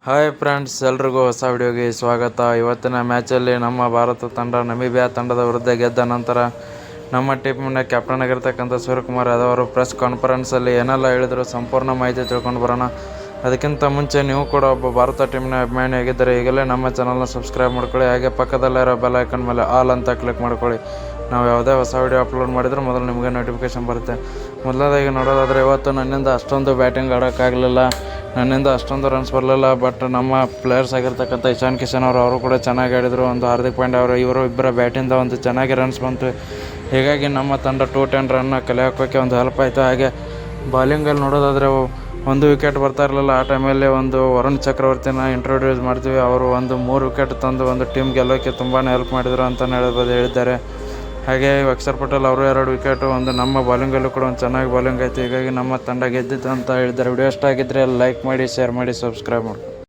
Hi friends, ಎಲ್ರಿಗೂ ಹೊಸ ವಿಡಿಯೋಗೆ ಸ್ವಾಗತ. ಇವತ್ತಿನ ಮ್ಯಾಚಲ್ಲಿ ನಮ್ಮ ಭಾರತ ತಂಡ ನಮೀಬಿಯಾ ತಂಡದ ವಿರುದ್ಧ ಗೆದ್ದ ನಂತರ ನಮ್ಮ ಟೀಮಿನ ಕ್ಯಾಪ್ಟನ್ ಆಗಿರ್ತಕ್ಕಂಥ ಸೂರ್ಯಕುಮಾರ್ ಯಾದವ್ ಅವರು ಪ್ರೆಸ್ ಕಾನ್ಫರೆನ್ಸಲ್ಲಿ ಏನೆಲ್ಲ ಹೇಳಿದ್ರು ಸಂಪೂರ್ಣ ಮಾಹಿತಿ ತಿಳ್ಕೊಂಡು ಬರೋಣ. ಅದಕ್ಕಿಂತ ಮುಂಚೆ ನೀವು ಕೂಡ ಒಬ್ಬ ಭಾರತ ಟೀಮಿನ ಅಭಿಮಾನಿಯಾಗಿದ್ದರೆ ಈಗಲೇ ನಮ್ಮ ಚಾನಲ್ನ ಸಬ್ಸ್ಕ್ರೈಬ್ ಮಾಡ್ಕೊಳ್ಳಿ. ಹಾಗೆ ಪಕ್ಕದಲ್ಲಿರೋ ಬೆಲ್ ಐಕನ್ ಮೇಲೆ ಆಲ್ ಅಂತ ಕ್ಲಿಕ್ ಮಾಡ್ಕೊಳ್ಳಿ. ನಾವು ಯಾವುದೇ ಹೊಸ ವಿಡಿಯೋ ಅಪ್ಲೋಡ್ ಮಾಡಿದರೂ ಮೊದಲು ನಿಮಗೆ ನೋಟಿಫಿಕೇಷನ್ ಬರುತ್ತೆ. ಮೊದಲದಾಗಿ ನೋಡೋದಾದರೆ ಇವತ್ತು ನನ್ನಿಂದ ಅಷ್ಟೊಂದು ಬ್ಯಾಟಿಂಗ್ ಆಡೋಕ್ಕಾಗಲಿಲ್ಲ, ನನ್ನಿಂದ ಅಷ್ಟೊಂದು ರನ್ಸ್ ಬರಲಿಲ್ಲ. ಬಟ್ ನಮ್ಮ ಪ್ಲೇಯರ್ಸ್ ಆಗಿರ್ತಕ್ಕಂಥ ಇಶಾನ್ ಕಿಶನ್ ಅವರು ಕೂಡ ಚೆನ್ನಾಗಿ ಆಡಿದರು. ಒಂದು ಹಾರ್ದಿಕ್ ಪಾಂಡ್ಯ ಇವರು ಇಬ್ಬರ ಬ್ಯಾಟಿಂದ ಒಂದು ಚೆನ್ನಾಗಿ ರನ್ಸ್ ಬಂತು. ಹೀಗಾಗಿ ನಮ್ಮ ತಂಡ 210 ರನ್ನ ಕಲೆ ಹಾಕೋಕ್ಕೆ ಒಂದು ಹೆಲ್ಪ್ ಆಯಿತು. ಹಾಗೆ ಬಾಲಿಂಗಲ್ಲಿ ನೋಡೋದಾದರೆ ಒಂದು ವಿಕೆಟ್ ಬರ್ತಾ ಇರಲಿಲ್ಲ. ಆ ಟೈಮಲ್ಲಿ ಒಂದು ವರುಣ್ ಚಕ್ರವರ್ತಿನ ಇಂಟ್ರೊಡ್ಯೂಸ್ ಮಾಡ್ತೀವಿ. ಅವರು ಒಂದು 3 ವಿಕೆಟ್ ತಂದು ಒಂದು ಟೀಮ್ ಗೆಲ್ಲೋಕ್ಕೆ ತುಂಬಾ ಹೆಲ್ಪ್ ಮಾಡಿದರು ಅಂತ ಹೇಳಿದ್ದಾರೆ. ಹಾಗೆ ಅಕ್ಷರ್ ಪಟೇಲ್ ಅವರು 2 ವಿಕೆಟು, ಒಂದು ನಮ್ಮ ಬಾಲಿಂಗಲ್ಲೂ ಕೂಡ ಒಂದು ಚೆನ್ನಾಗಿ ಬಾಲಿಂಗ್ ಆಯಿತು. ಹೀಗಾಗಿ ನಮ್ಮ ತಂಡ ಗೆದ್ದಿತ್ತು ಅಂತ ಹೇಳಿದ್ದಾರೆ. ವಿಡಿಯೋ ಇಷ್ಟ ಆಗಿದ್ದರೆ ಲೈಕ್ ಮಾಡಿ, ಶೇರ್ ಮಾಡಿ, ಸಬ್ಸ್ಕ್ರೈಬ್ ಮಾಡಿ.